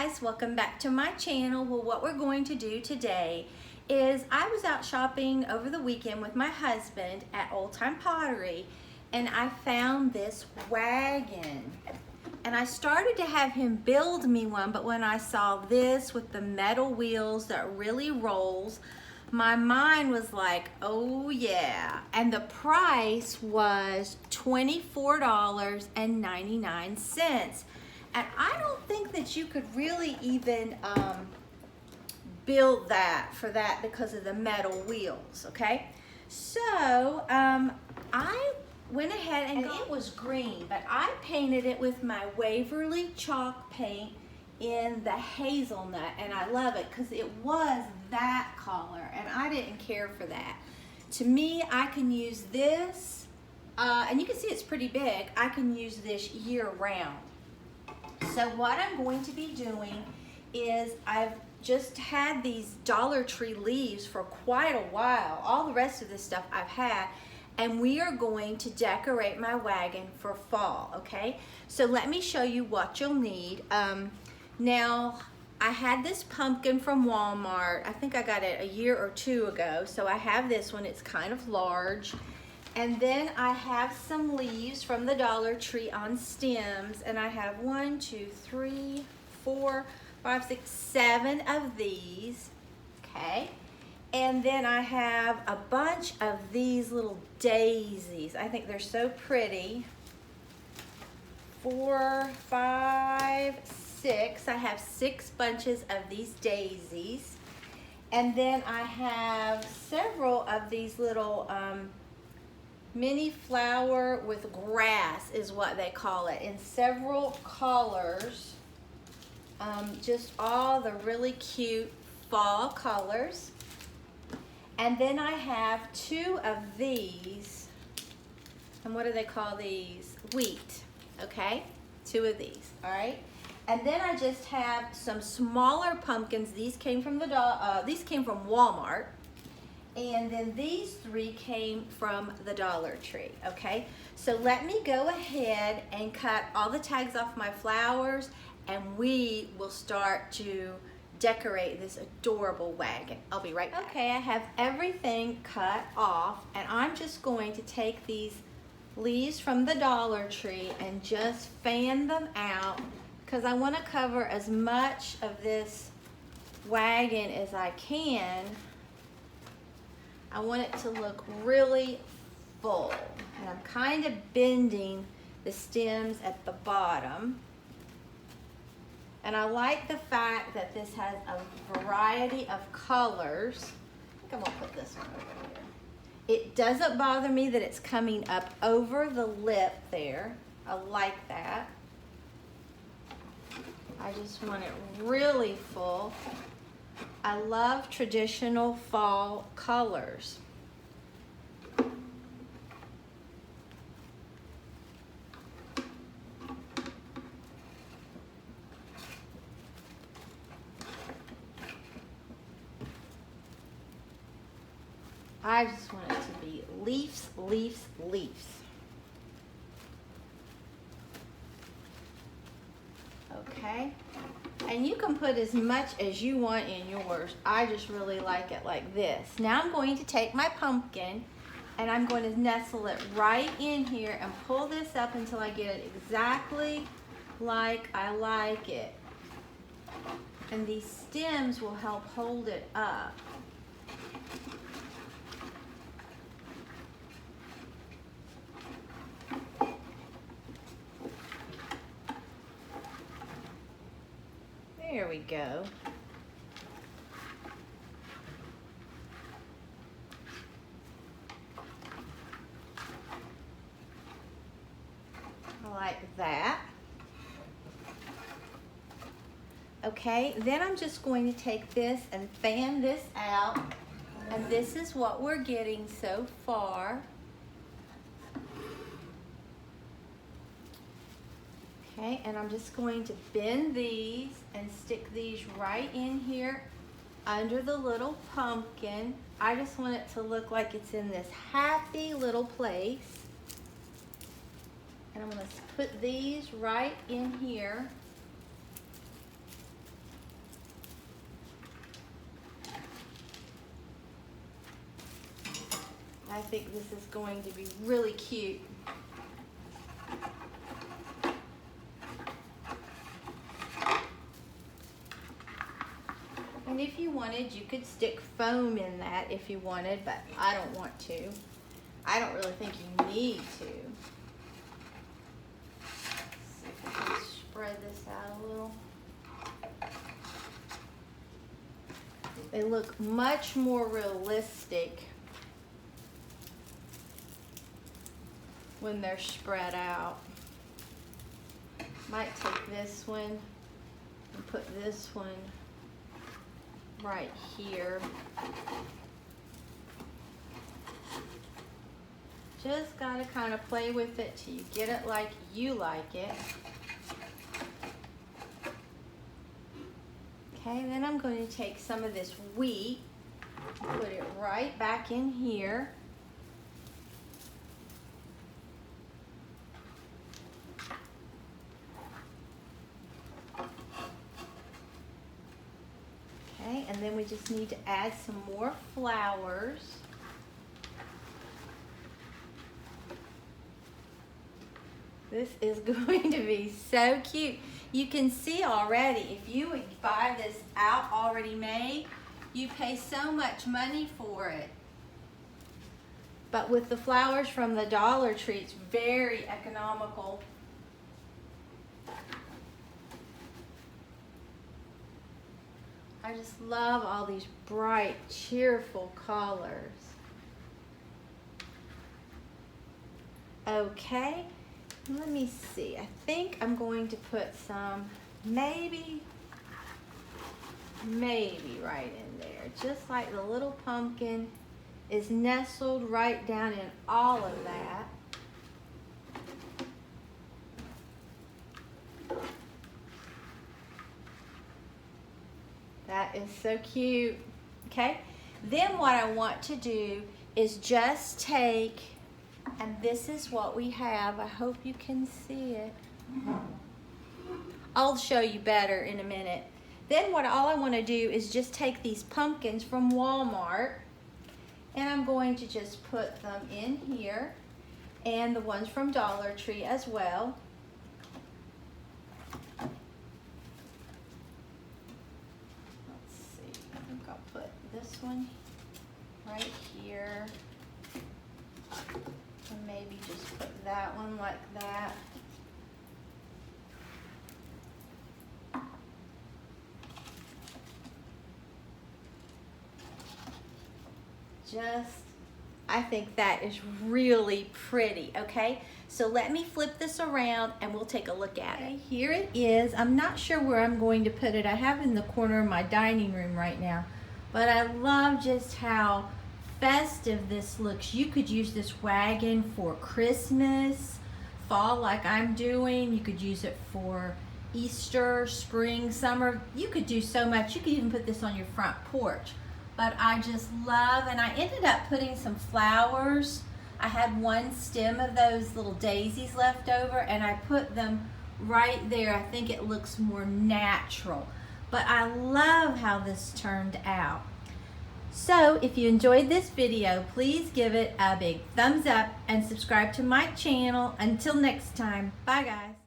guys, welcome back to my channel. Well, what we're going to do today is I was out shopping over the weekend with my husband at Old Time Pottery, and I found this wagon. And I started to have him build me one, but when I saw this with the metal wheels that really rolls, my mind was like, oh yeah. And the price was $24.99. And I don't think that you could really even build that for that because of the metal wheels, okay? So I went ahead and it was green, but I painted it with my Waverly chalk paint in the hazelnut, and I love it because it was that color, and I didn't care for that. To me, I can use this, and you can see it's pretty big. I can use this year round. So what I'm going to be doing is I've just had these Dollar Tree leaves for quite a while. All the rest of this stuff I've had, and we are going to decorate my wagon for fall, okay? So let me show you what you'll need. Now, I had this pumpkin from Walmart. I think I got it a year or two ago. So I have this one, it's kind of large. And then I have some leaves from the Dollar Tree on stems, and I have 1, 2, 3, 4, 5, 6, 7 of these, okay? And then I have a bunch of these little daisies. I think they're so pretty. 4, 5, 6. I have 6 bunches of these daisies. And then I have several of these little mini flower with grass is what they call it, in several colors. Just all the really cute fall colors. And then I have 2 of these, and what do they call these? Wheat, okay? 2 of these, all right? And then I just have some smaller pumpkins. These came from Walmart. And then these 3 came from the Dollar Tree, okay? So let me go ahead and cut all the tags off my flowers, and we will start to decorate this adorable wagon. I'll be right back. Okay, I have everything cut off, and I'm just going to take these leaves from the Dollar Tree and just fan them out because I want to cover as much of this wagon as I can. I want it to look really full. And I'm kind of bending the stems at the bottom. And I like the fact that this has a variety of colors. I think I'm gonna put this one over here. It doesn't bother me that it's coming up over the lip there. I like that. I just want it really full. I love traditional fall colors. I just want it to be leaves, leaves, leaves. Okay? And you can put as much as you want in yours. I just really like it like this. Now I'm going to take my pumpkin and I'm going to nestle it right in here and pull this up until I get it exactly like I like it. And these stems will help hold it up. There we go. I like that. Okay, then I'm just going to take this and fan this out. And this is what we're getting so far. Okay, and I'm just going to bend these and stick these right in here under the little pumpkin. I just want it to look like it's in this happy little place. And I'm going to put these right in here. I think this is going to be really cute. And if you wanted, you could stick foam in that if you wanted, but I don't want to. I don't really think you need to. Let's see if I can spread this out a little. They look much more realistic when they're spread out. Might take this one and put this one right here. Just gotta kind of play with it till you get it like you like it. Okay, then I'm going to take some of this wheat, put it right back in here. Okay, and then we just need to add some more flowers. This is going to be so cute. You can see already, if you would buy this out already made, you pay so much money for it. But with the flowers from the Dollar Tree, it's very economical. I just love all these bright, cheerful colors. Okay. Let me see. I think I'm going to put some, maybe right in there. Just like the little pumpkin is nestled right down in all of that. That is so cute. Okay. Then what I want to do is just take, and this is what we have. I hope you can see it. I'll show you better in a minute. Then all I want to do is just take these pumpkins from Walmart, and I'm going to just put them in here, and the ones from Dollar Tree as well. Let's see. I think I'll put this one right here. And maybe just put that one like that. I think that is really pretty, okay? So let me flip this around and we'll take a look at it. Here it is. I'm not sure where I'm going to put it. I have it in the corner of my dining room right now. But I love just how festive this looks. You could use this wagon for Christmas, fall like I'm doing. You could use it for Easter, spring, summer. You could do so much. You could even put this on your front porch. But I just love, and I ended up putting some flowers. I had one stem of those little daisies left over, and I put them right there. I think it looks more natural. But I love how this turned out. So if you enjoyed this video, please give it a big thumbs up and subscribe to my channel. Until next time, bye guys.